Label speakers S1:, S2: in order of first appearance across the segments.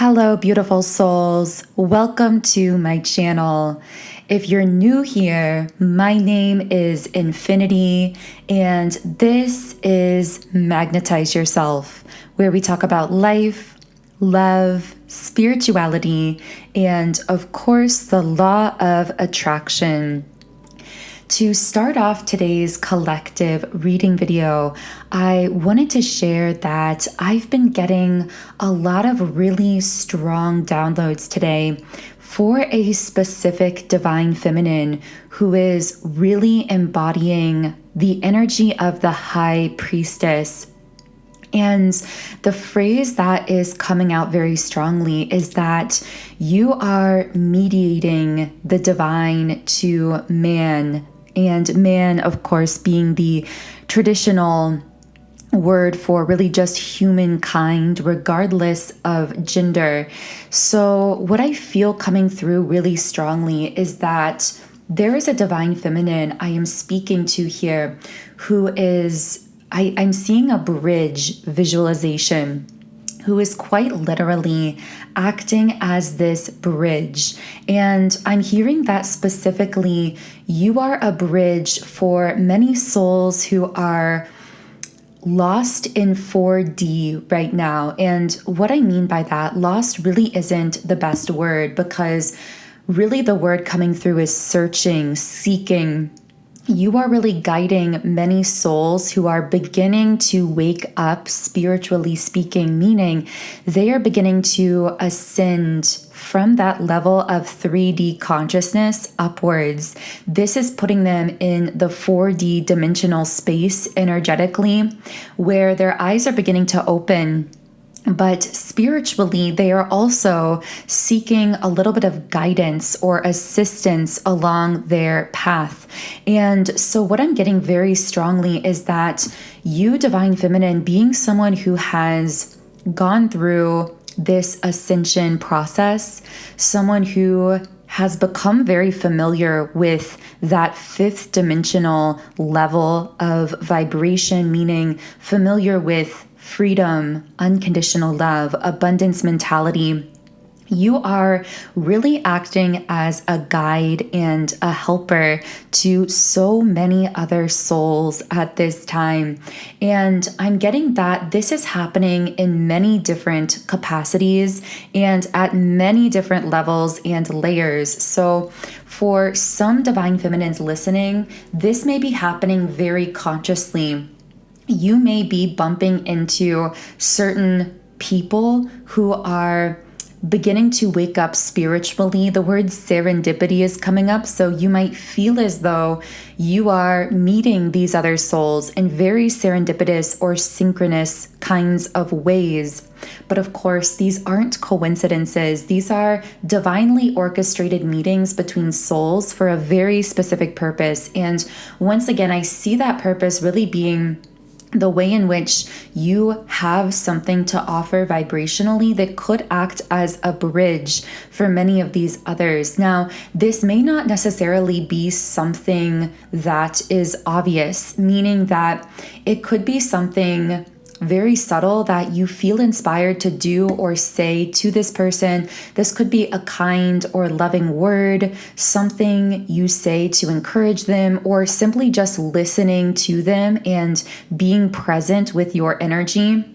S1: Hello, beautiful souls. Welcome to my channel. If you're new here, my name is Infinity, and this is Magnetize Yourself, where we talk about life, love, spirituality, and of course, the law of attraction. To start off today's collective reading video, I wanted to share that I've been getting a lot of really strong downloads today for a specific divine feminine who is really embodying the energy of the high priestess. And the phrase that is coming out very strongly is that you are mediating the divine to man. And man, of course, being the traditional word for really just humankind, regardless of gender. So what I feel coming through really strongly is that there is a divine feminine I am speaking to here who is, I'm seeing a bridge visualization, who is quite literally acting as this bridge. And I'm hearing that specifically, you are a bridge for many souls who are lost in 4D right now. And what I mean by that, lost really isn't the best word, because really the word coming through is searching, seeking. You are really guiding many souls who are beginning to wake up, spiritually speaking, meaning they are beginning to ascend from that level of 3D consciousness upwards. This is putting them in the 4D dimensional space energetically, where their eyes are beginning to open. But spiritually, they are also seeking a little bit of guidance or assistance along their path. And so what I'm getting very strongly is that you, Divine Feminine, being someone who has gone through this ascension process, someone who has become very familiar with that fifth dimensional level of vibration, meaning familiar with freedom, unconditional love, abundance mentality. You are really acting as a guide and a helper to so many other souls at this time. And I'm getting that this is happening in many different capacities and at many different levels and layers. So for some divine feminines listening, this may be happening very consciously. You may be bumping into certain people who are beginning to wake up spiritually. The word serendipity is coming up, so you might feel as though you are meeting these other souls in very serendipitous or synchronous kinds of ways. But of course, these aren't coincidences. These are divinely orchestrated meetings between souls for a very specific purpose. And once again, I see that purpose really being the way in which you have something to offer vibrationally that could act as a bridge for many of these others. Now, this may not necessarily be something that is obvious, meaning that it could be something very subtle that you feel inspired to do or say to this person. This could be a kind or loving word, something you say to encourage them, or simply just listening to them and being present with your energy.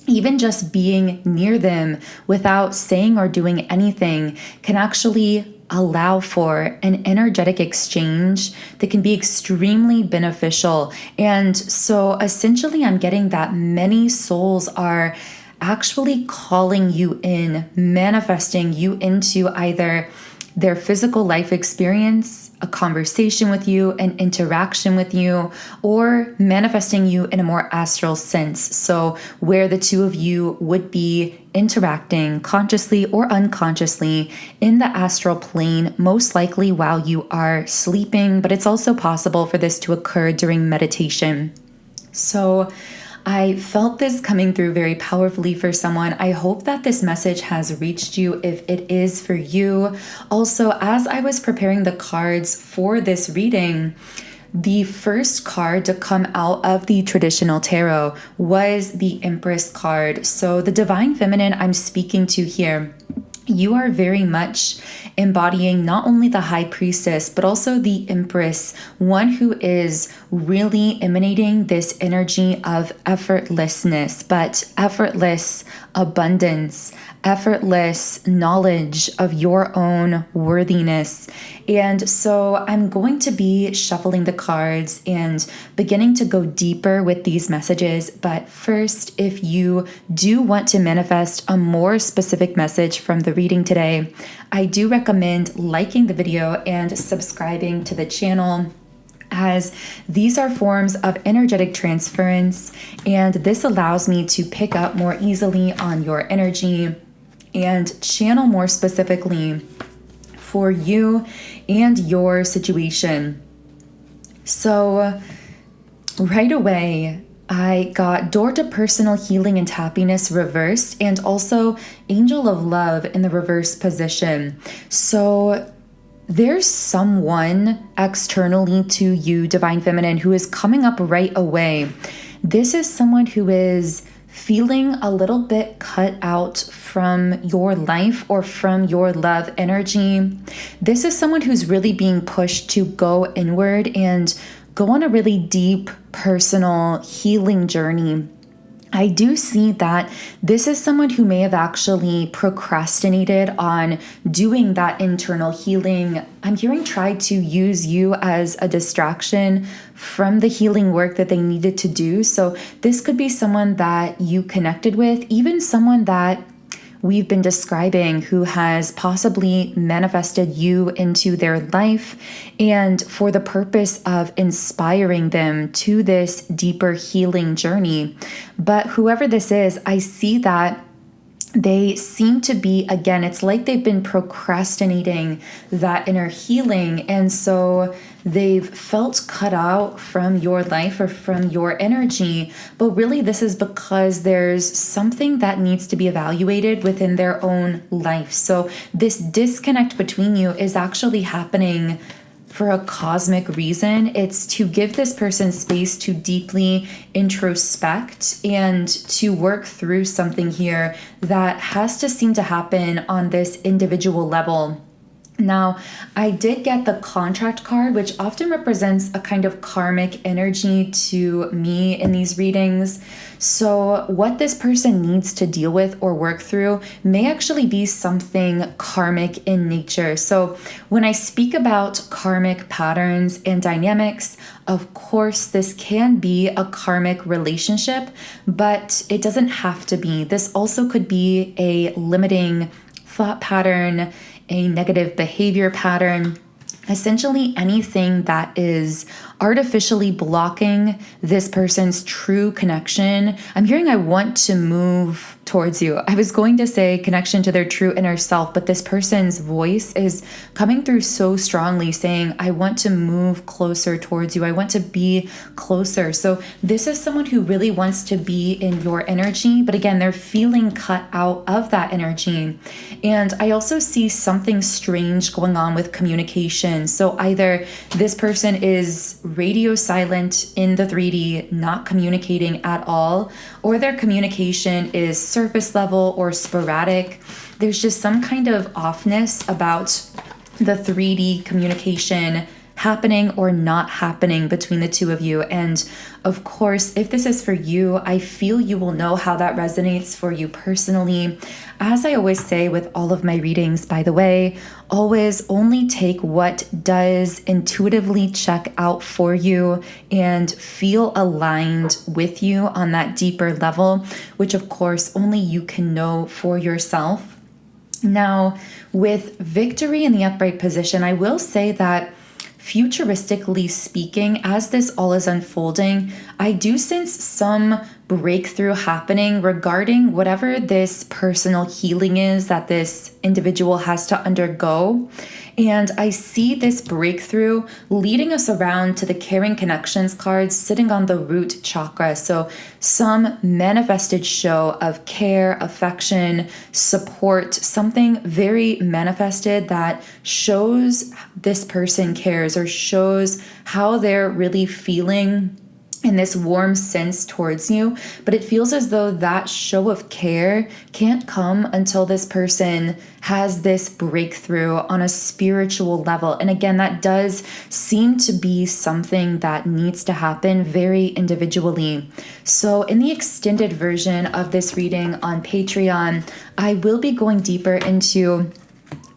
S1: Even just being near them without saying or doing anything can actually allow for an energetic exchange that can be extremely beneficial. And so essentially, I'm getting that many souls are actually calling you in, manifesting you into either their physical life experience, a conversation with you, an interaction with you, or manifesting you in a more astral sense. So where the two of you would be interacting consciously or unconsciously in the astral plane, most likely while you are sleeping, but it's also possible for this to occur during meditation. So I felt this coming through very powerfully for someone. I hope that this message has reached you if it is for you. Also, as I was preparing the cards for this reading, the first card to come out of the traditional tarot was the Empress card. So the Divine Feminine I'm speaking to here, you are very much embodying not only the High Priestess, but also the Empress, one who is really emanating this energy of effortlessness, but effortless abundance, effortless knowledge of your own worthiness. And so I'm going to be shuffling the cards and beginning to go deeper with these messages. But first, if you do want to manifest a more specific message from the reading today, I do recommend liking the video and subscribing to the channel, as these are forms of energetic transference, and this allows me to pick up more easily on your energy and channel more specifically for you and your situation. So right away, I got Door to Personal Healing and Happiness reversed, and also Angel of Love in the reverse position. So there's someone externally to you, Divine Feminine, who is coming up right away. This is someone who is feeling a little bit cut out from your life or from your love energy. This is someone who's really being pushed to go inward and go on a really deep personal healing journey. I do see that this is someone who may have actually procrastinated on doing that internal healing. I'm hearing try to use you as a distraction from the healing work that they needed to do. So this could be someone that you connected with, even someone that we've been describing who has possibly manifested you into their life and for the purpose of inspiring them to this deeper healing journey. But whoever this is, I see that they seem to be, again, it's like they've been procrastinating that inner healing. And so they've felt cut out from your life or from your energy. But really, this is because there's something that needs to be evaluated within their own life. So this disconnect between you is actually happening for a cosmic reason. It's to give this person space to deeply introspect and to work through something here that has to seem to happen on this individual level. Now, I did get the contract card, which often represents a kind of karmic energy to me in these readings. So what this person needs to deal with or work through may actually be something karmic in nature. So when I speak about karmic patterns and dynamics, of course, this can be a karmic relationship, but it doesn't have to be. This also could be a limiting thought pattern, a negative behavior pattern, essentially anything that is artificially blocking this person's true connection. I'm hearing I want to move towards you. I was going to say connection to their true inner self, but this person's voice is coming through so strongly saying, I want to move closer towards you. I want to be closer. So this is someone who really wants to be in your energy, but again, they're feeling cut out of that energy. And I also see something strange going on with communication. So either this person is radio silent in the 3D, not communicating at all, or their communication is surface level or sporadic. There's just some kind of offness about the 3D communication happening or not happening between the two of you. And of course, if this is for you, I feel you will know how that resonates for you personally. As I always say with all of my readings, by the way, always only take what does intuitively check out for you and feel aligned with you on that deeper level, which of course only you can know for yourself. Now, with Victory in the upright position, I will say that futuristically speaking, as this all is unfolding, I do sense some breakthrough happening regarding whatever this personal healing is that this individual has to undergo. And I see this breakthrough leading us around to the Caring Connections cards sitting on the root chakra. So some manifested show of care, affection, support, something very manifested that shows this person cares or shows how they're really feeling in this warm sense towards you. But it feels as though that show of care can't come until this person has this breakthrough on a spiritual level. And again, that does seem to be something that needs to happen very individually. So in the extended version of this reading on Patreon, I will be going deeper into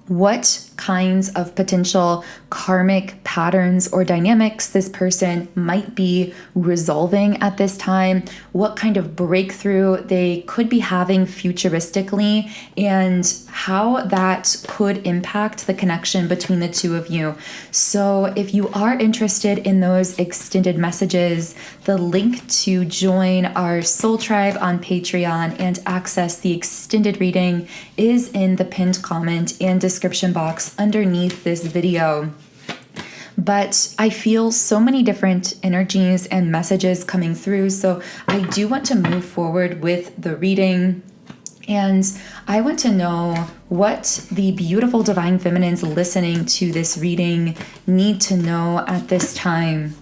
S1: what kinds of potential karmic patterns or dynamics this person might be resolving at this time, what kind of breakthrough they could be having futuristically, and how that could impact the connection between the two of you. So if you are interested in those extended messages, the link to join our soul tribe on Patreon and access the extended reading is in the pinned comment and description box underneath this video. But I feel so many different energies and messages coming through, so I do want to move forward with the reading. And I want to know what the beautiful divine feminines listening to this reading need to know at this time.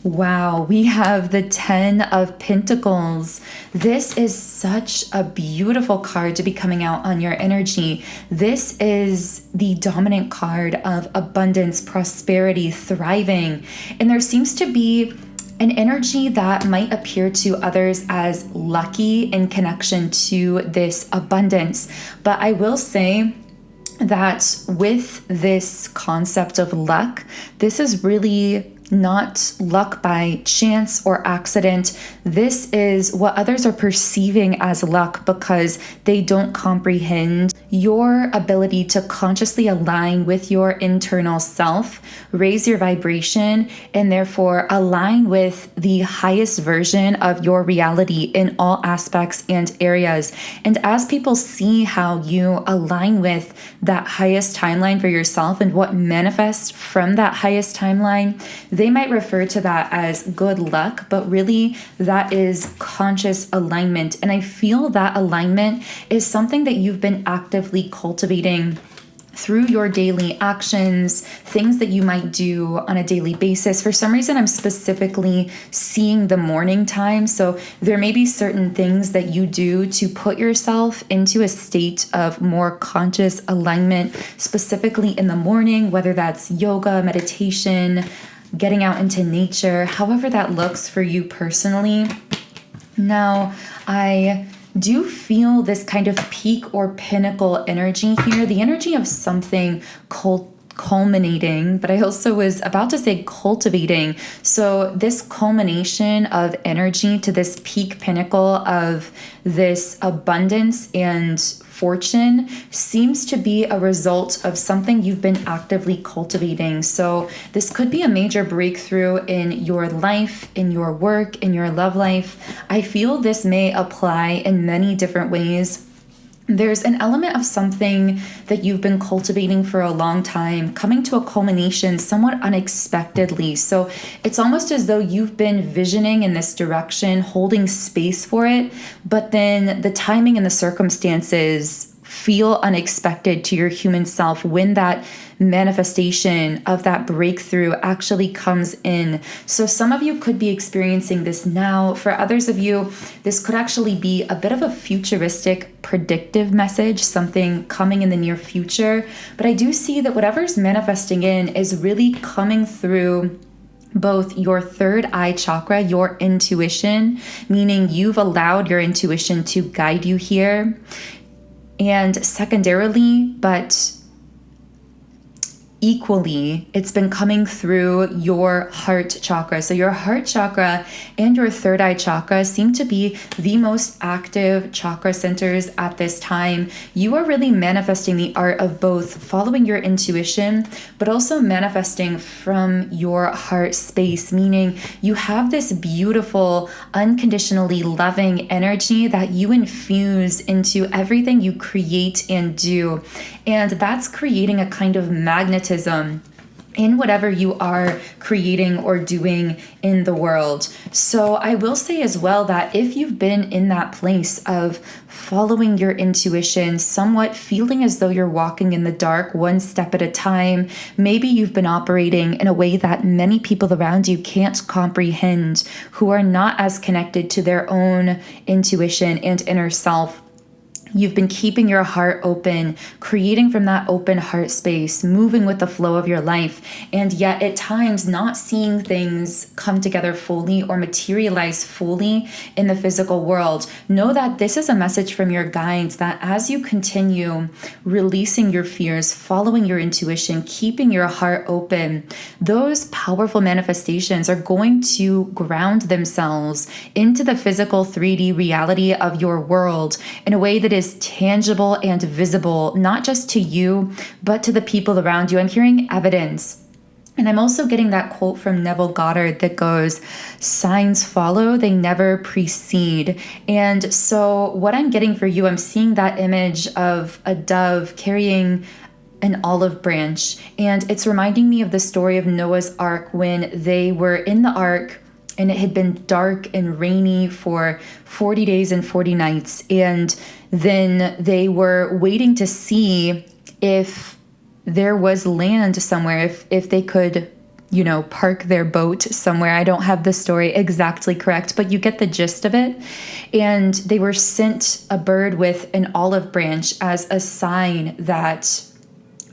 S1: Wow, we have the 10 of Pentacles. This is such a beautiful card to be coming out on your energy. This is the dominant card of abundance, prosperity, thriving. And there seems to be an energy that might appear to others as lucky in connection to this abundance. But I will say that with this concept of luck, this is really not luck by chance or accident. This is what others are perceiving as luck because they don't comprehend your ability to consciously align with your internal self, raise your vibration, and therefore align with the highest version of your reality in all aspects and areas. And as people see how you align with that highest timeline for yourself and what manifests from that highest timeline, they might refer to that as good luck, but really that is conscious alignment. And I feel that alignment is something that you've been actively cultivating through your daily actions, things that you might do on a daily basis. For some reason, I'm specifically seeing the morning time. So there may be certain things that you do to put yourself into a state of more conscious alignment, specifically in the morning, whether that's yoga, meditation, getting out into nature, however that looks for you personally. Now, I do feel this kind of peak or pinnacle energy here, the energy of something culminating, but I also was about to say cultivating. So this culmination of energy to this peak pinnacle of this abundance and fortune seems to be a result of something you've been actively cultivating. So this could be a major breakthrough in your life, in your work, in your love life. I feel this may apply in many different ways. There's an element of something that you've been cultivating for a long time coming to a culmination somewhat unexpectedly. So it's almost as though you've been visioning in this direction, holding space for it, but then the timing and the circumstances feel unexpected to your human self when that manifestation of that breakthrough actually comes in. So some of you could be experiencing this now. For others of you, this could actually be a bit of a futuristic predictive message, something coming in the near future. But I do see that whatever's manifesting in is really coming through both your third eye chakra, your intuition, meaning you've allowed your intuition to guide you here. And secondarily, but equally, it's been coming through your heart chakra. So your heart chakra and your third eye chakra seem to be the most active chakra centers at this time. You are really manifesting the art of both following your intuition, but also manifesting from your heart space, meaning you have this beautiful, unconditionally loving energy that you infuse into everything you create and do. And that's creating a kind of magnetism in whatever you are creating or doing in the world. So I will say as well that if you've been in that place of following your intuition, somewhat feeling as though you're walking in the dark one step at a time, maybe you've been operating in a way that many people around you can't comprehend, who are not as connected to their own intuition and inner self. You've been keeping your heart open, creating from that open heart space, moving with the flow of your life, and yet at times not seeing things come together fully or materialize fully in the physical world. Know that this is a message from your guides that as you continue releasing your fears, following your intuition, keeping your heart open, those powerful manifestations are going to ground themselves into the physical 3D reality of your world in a way that is tangible and visible, not just to you, but to the people around you. I'm hearing evidence. And I'm also getting that quote from Neville Goddard that goes, "Signs follow, they never precede." And so what I'm getting for you, I'm seeing that image of a dove carrying an olive branch. And it's reminding me of the story of Noah's Ark when they were in the ark and it had been dark and rainy for 40 days and 40 nights. And then they were waiting to see if there was land somewhere, if they could, park their boat somewhere. I don't have the story exactly correct, but you get the gist of it. And they were sent a bird with an olive branch as a sign that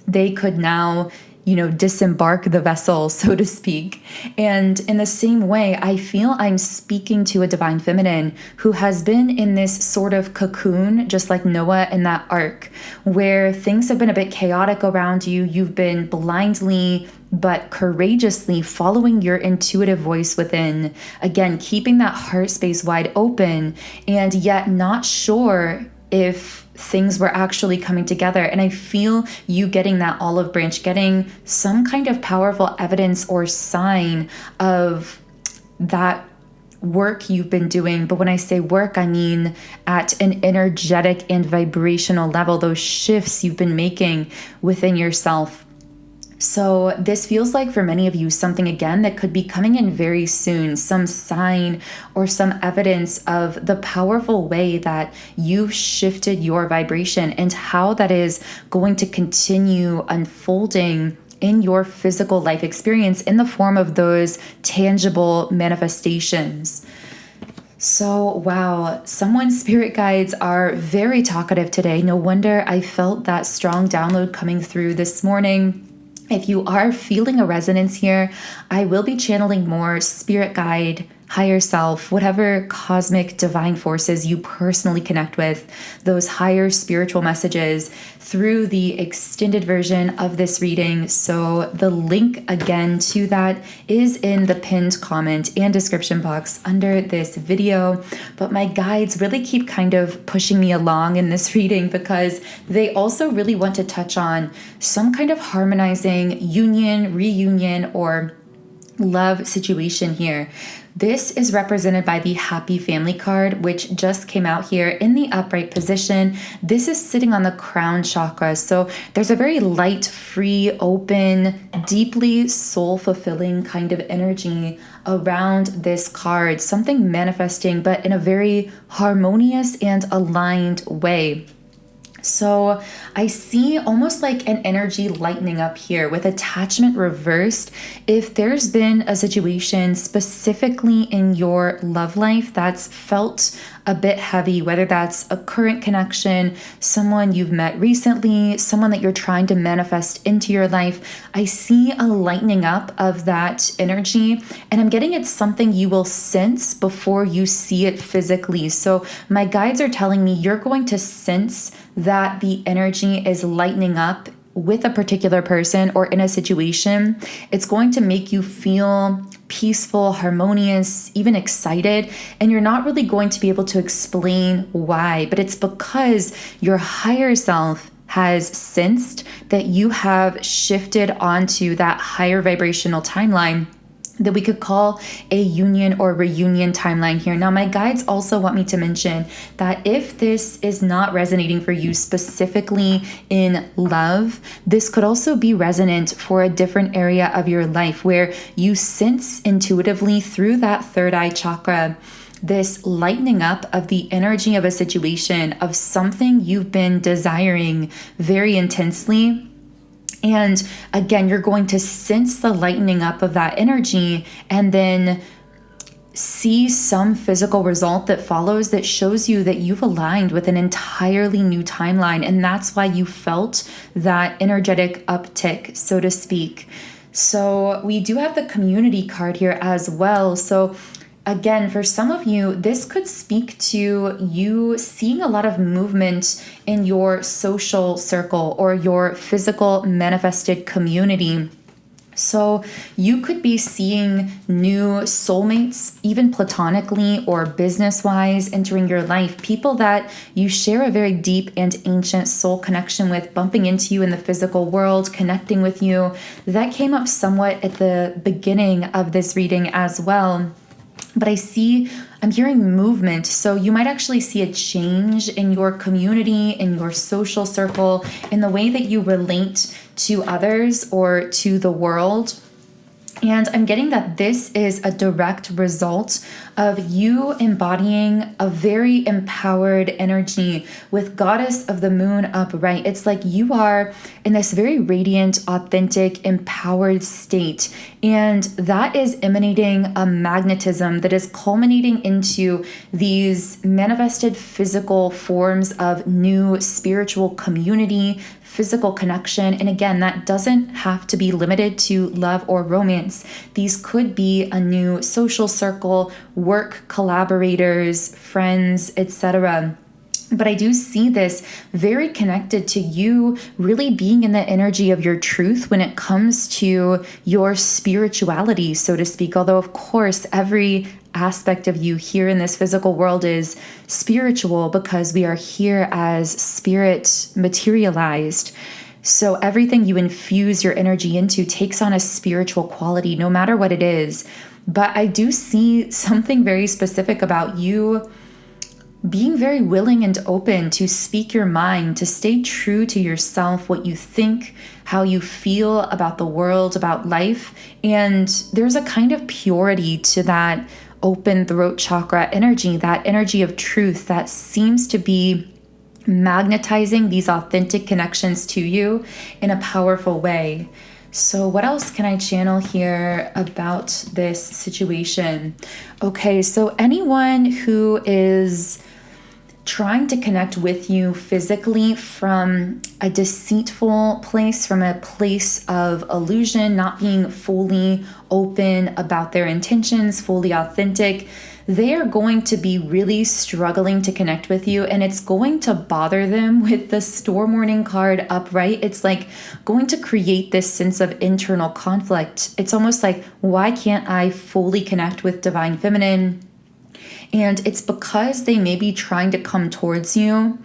S1: they could now disembark the vessel, so to speak. And in the same way, I feel I'm speaking to a divine feminine who has been in this sort of cocoon, just like Noah in that ark, where things have been a bit chaotic around you. You've been blindly but courageously following your intuitive voice within, again, keeping that heart space wide open, and yet not sure if things were actually coming together. And I feel you getting that olive branch, getting some kind of powerful evidence or sign of that work you've been doing. But when I say work, I mean at an energetic and vibrational level, those shifts you've been making within yourself. So this feels like for many of you something, again, that could be coming in very soon, some sign or some evidence of the powerful way that you've shifted your vibration and how that is going to continue unfolding in your physical life experience in the form of those tangible manifestations. So, wow, someone's spirit guides are very talkative today. No wonder I felt that strong download coming through this morning. If you are feeling a resonance here, I will be channeling more spirit guide, higher self, whatever cosmic divine forces you personally connect with, those higher spiritual messages through the extended version of this reading. So the link again to that is in the pinned comment and description box under this video. But my guides really keep kind of pushing me along in this reading because they also really want to touch on some kind of harmonizing union, reunion, or love situation here. This is represented by the Happy Family card, which just came out here in the upright position. This is sitting on the crown chakra. So there's a very light, free, open, deeply soul-fulfilling kind of energy around this card, something manifesting, but in a very harmonious and aligned way. So I see almost like an energy lightening up here with attachment reversed. If there's been a situation specifically in your love life that's felt a bit heavy, whether that's a current connection, someone you've met recently, someone that you're trying to manifest into your life, I see a lightening up of that energy, and I'm getting it's something you will sense before you see it physically. So my guides are telling me you're going to sense that the energy is lightening up with a particular person or in a situation, it's going to make you feel peaceful, harmonious, even excited, and you're not really going to be able to explain why, but it's because your higher self has sensed that you have shifted onto that higher vibrational timeline that we could call a union or reunion timeline here. Now, my guides also want me to mention that if this is not resonating for you specifically in love, this could also be resonant for a different area of your life where you sense intuitively through that third eye chakra this lightening up of the energy of a situation, of something you've been desiring very intensely. And again, you're going to sense the lightening up of that energy and then see some physical result that follows that shows you that you've aligned with an entirely new timeline. And that's why you felt that energetic uptick, so to speak. So we do have the community card here as well. So again, for some of you, this could speak to you seeing a lot of movement in your social circle or your physical manifested community. So you could be seeing new soulmates, even platonically or business-wise, entering your life. People that you share a very deep and ancient soul connection with, bumping into you in the physical world, connecting with you. That came up somewhat at the beginning of this reading as well. But I'm hearing movement. So you might actually see a change in your community, in your social circle, in the way that you relate to others or to the world. And I'm getting that this is a direct result of you embodying a very empowered energy with Goddess of the Moon upright. It's like you are in this very radiant, authentic, empowered state. And that is emanating a magnetism that is culminating into these manifested physical forms of new spiritual community, physical connection. And again, that doesn't have to be limited to love or romance. These could be a new social circle, work collaborators, friends, etc. But I do see this very connected to you really being in the energy of your truth when it comes to your spirituality, so to speak. Although, of course, every aspect of you here in this physical world is spiritual because we are here as spirit materialized. So everything you infuse your energy into takes on a spiritual quality, no matter what it is. But I do see something very specific about you being very willing and open to speak your mind, to stay true to yourself, what you think, how you feel about the world, about life. And there's a kind of purity to that open throat chakra energy, that energy of truth that seems to be magnetizing these authentic connections to you in a powerful way. So what else can I channel here about this situation? Okay, so anyone who is trying to connect with you physically from a deceitful place, from a place of illusion, not being fully open about their intentions, fully authentic, they are going to be really struggling to connect with you, and it's going to bother them with the storm warning card upright. It's like going to create this sense of internal conflict. It's almost like, why can't I fully connect with Divine Feminine? And it's because they may be trying to come towards you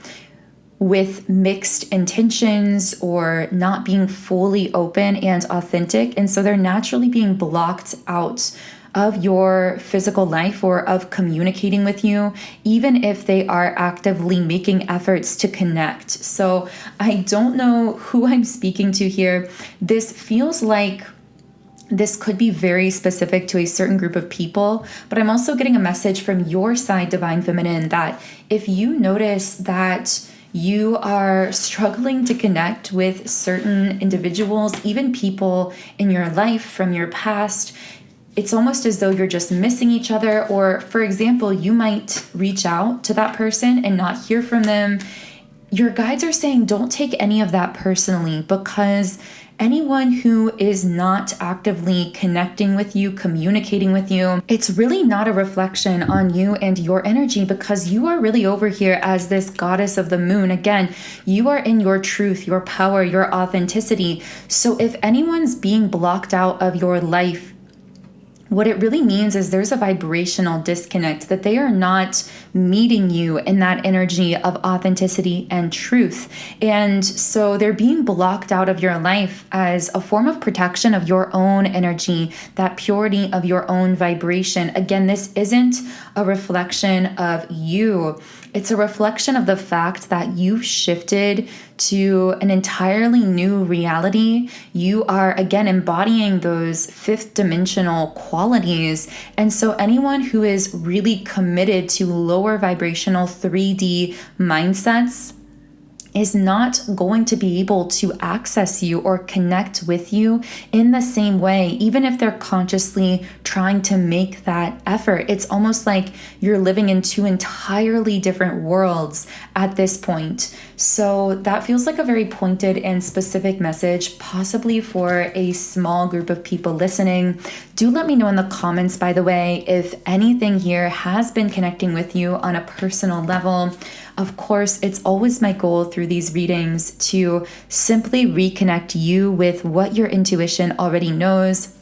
S1: with mixed intentions or not being fully open and authentic. And so they're naturally being blocked out of your physical life or of communicating with you, even if they are actively making efforts to connect. So I don't know who I'm speaking to here. This feels like this could be very specific to a certain group of people, but I'm also getting a message from your side, Divine Feminine, that if you notice that you are struggling to connect with certain individuals, even people in your life from your past, it's almost as though you're just missing each other. Or, for example, you might reach out to that person and not hear from them. Your guides are saying don't take any of that personally, because anyone who is not actively connecting with you, communicating with you, it's really not a reflection on you and your energy, because you are really over here as this goddess of the moon. Again, you are in your truth, your power, your authenticity. So if anyone's being blocked out of your life, what it really means is there's a vibrational disconnect, that they are not meeting you in that energy of authenticity and truth. And so they're being blocked out of your life as a form of protection of your own energy, that purity of your own vibration. Again, this isn't a reflection of you. It's a reflection of the fact that you've shifted to an entirely new reality. You are, again, embodying those fifth dimensional qualities. And so anyone who is really committed to lower vibrational 3D mindsets is not going to be able to access you or connect with you in the same way, even if they're consciously trying to make that effort. It's almost like you're living in two entirely different worlds at this point. So that feels like a very pointed and specific message, possibly for a small group of people listening. Do let me know in the comments, by the way, if anything here has been connecting with you on a personal level. Of course, it's always my goal through these readings to simply reconnect you with what your intuition already knows.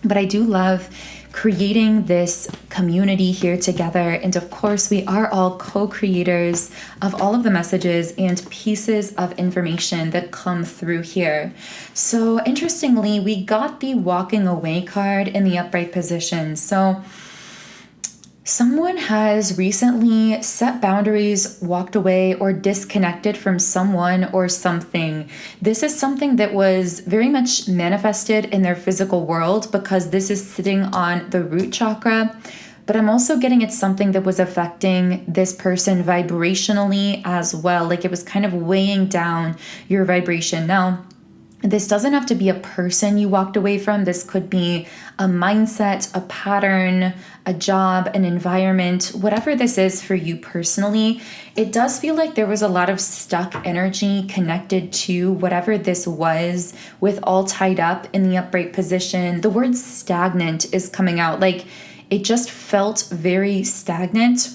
S1: But I do love creating this community here together. And of course, we are all co-creators of all of the messages and pieces of information that come through here. So interestingly, we got the walking away card in the upright position. So someone has recently set boundaries, walked away, or disconnected from someone or something. This is something that was very much manifested in their physical world, because this is sitting on the root chakra. But I'm also getting it's something that was affecting this person vibrationally as well. Like it was kind of weighing down your vibration. Now, this doesn't have to be a person you walked away from. This could be a mindset, a pattern, a job, an environment, whatever this is for you personally. It does feel like there was a lot of stuck energy connected to whatever this was, with all tied up in the upright position. The word stagnant is coming out. Like it just felt very stagnant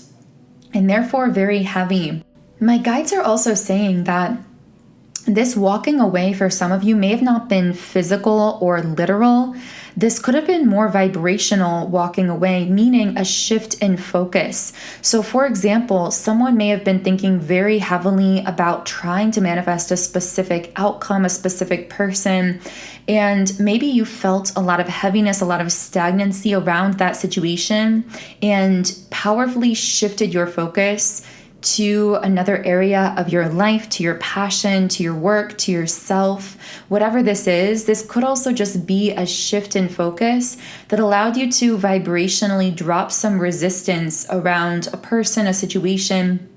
S1: and therefore very heavy. My guides are also saying that this walking away for some of you may have not been physical or literal. This could have been more vibrational walking away, meaning a shift in focus. So for example, someone may have been thinking very heavily about trying to manifest a specific outcome, a specific person, and maybe you felt a lot of heaviness, a lot of stagnancy around that situation, and powerfully shifted your focus to another area of your life, to your passion, to your work, to yourself, whatever this is. This could also just be a shift in focus that allowed you to vibrationally drop some resistance around a person, a situation,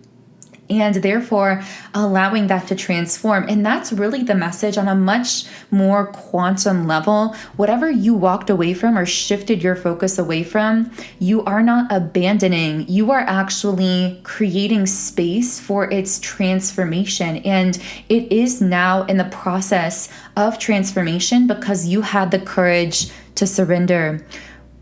S1: and therefore allowing that to transform. And that's really the message on a much more quantum level. Whatever you walked away from or shifted your focus away from, you are not abandoning. You are actually creating space for its transformation. And it is now in the process of transformation because you had the courage to surrender,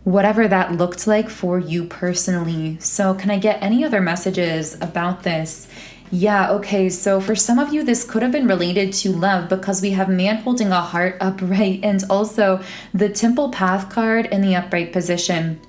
S1: whatever that looked like for you personally. So can I get any other messages about this? Yeah, okay, so for some of you, this could have been related to love, because we have man holding a heart upright and also the temple path card in the upright position.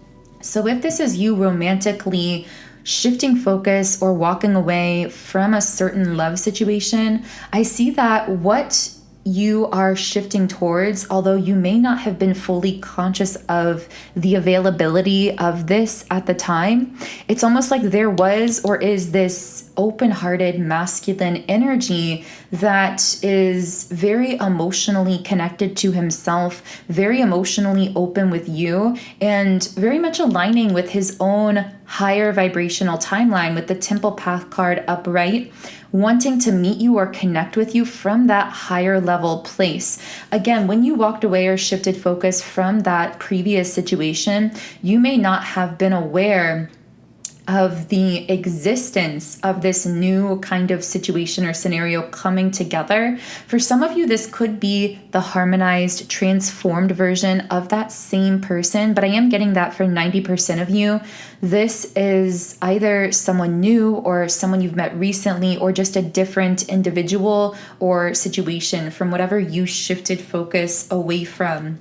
S1: So if this is you romantically shifting focus or walking away from a certain love situation, I see that what you are shifting towards, although you may not have been fully conscious of the availability of this at the time, it's almost like there was or is this open-hearted masculine energy that is very emotionally connected to himself, very emotionally open with you, and very much aligning with his own higher vibrational timeline, with the temple path card upright, wanting to meet you or connect with you from that higher level place. Again, when you walked away or shifted focus from that previous situation, you may not have been aware of the existence of this new kind of situation or scenario coming together. For some of you, this could be the harmonized, transformed version of that same person, but I am getting that for 90% of you. This is either someone new or someone you've met recently, or just a different individual or situation from whatever you shifted focus away from.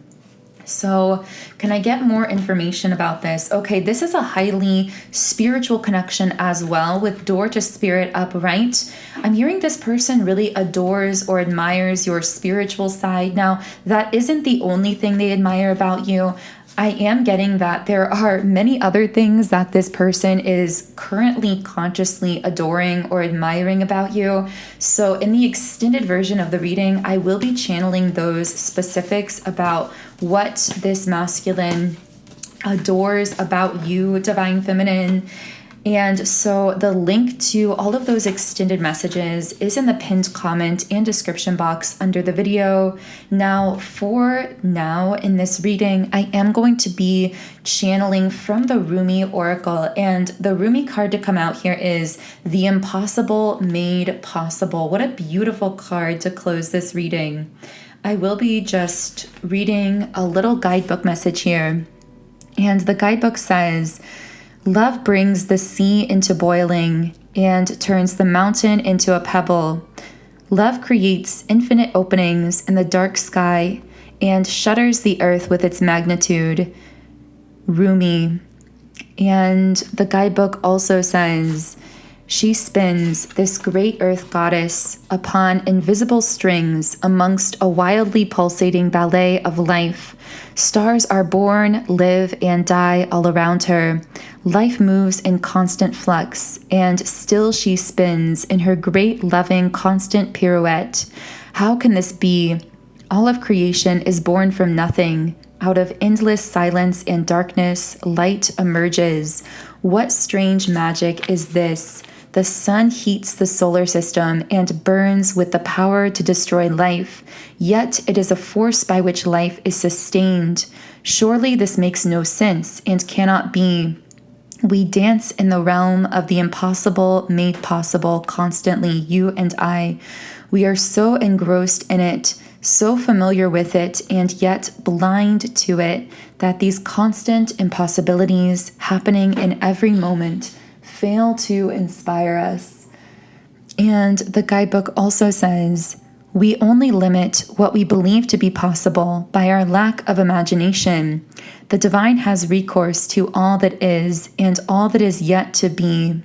S1: So can I get more information about this? Okay, this is a highly spiritual connection as well, with door to spirit upright. I'm hearing this person really adores or admires your spiritual side. Now, that isn't the only thing they admire about you. I am getting that there are many other things that this person is currently consciously adoring or admiring about you. So in the extended version of the reading, I will be channeling those specifics about what this masculine adores about you, Divine Feminine. And so the link to all of those extended messages is in the pinned comment and description box under the video. Now, for now in this reading, I am going to be channeling from the 𝘠𝘠𝑚𝑦 Oracle. And the 𝘠𝘠𝑚𝑦 card to come out here is The Impossible Made Possible. What a beautiful card to close this reading. I will be just reading a little guidebook message here. And the guidebook says, love brings the sea into boiling and turns the mountain into a pebble. Love creates infinite openings in the dark sky and shudders the earth with its magnitude. 𝘠𝘠𝑚𝑦. And the guidebook also says, she spins, this great earth goddess, upon invisible strings amongst a wildly pulsating ballet of life. Stars are born, live, and die all around her. Life moves in constant flux, and still she spins in her great, loving, constant pirouette. How can this be? All of creation is born from nothing. Out of endless silence and darkness, light emerges. What strange magic is this? The sun heats the solar system and burns with the power to destroy life, yet it is a force by which life is sustained. Surely this makes no sense and cannot be. We dance in the realm of the impossible made possible constantly, you and I. We are so engrossed in it, so familiar with it, and yet blind to it, that these constant impossibilities happening in every moment fail to inspire us. And the guidebook also says, we only limit what we believe to be possible by our lack of imagination. The divine has recourse to all that is and all that is yet to be.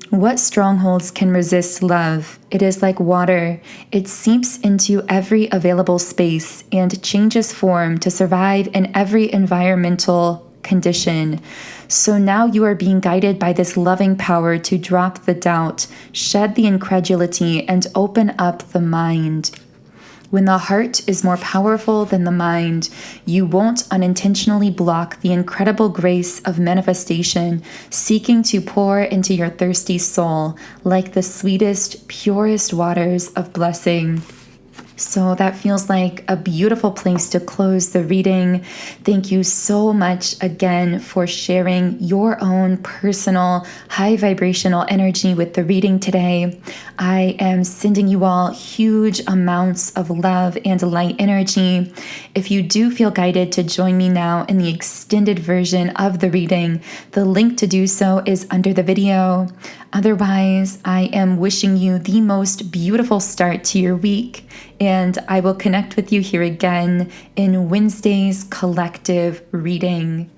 S1: What strongholds can resist love? It is like water. It seeps into every available space and changes form to survive in every environmental condition. So now you are being guided by this loving power to drop the doubt, shed the incredulity, and open up the mind. When the heart is more powerful than the mind, you won't unintentionally block the incredible grace of manifestation seeking to pour into your thirsty soul like the sweetest, purest waters of blessing. So that feels like a beautiful place to close the reading. Thank you so much again for sharing your own personal high vibrational energy with the reading today. I am sending you all huge amounts of love and light energy. If you do feel guided to join me now in the extended version of the reading, the link to do so is under the video. Otherwise, I am wishing you the most beautiful start to your week, and I will connect with you here again in Wednesday's collective reading.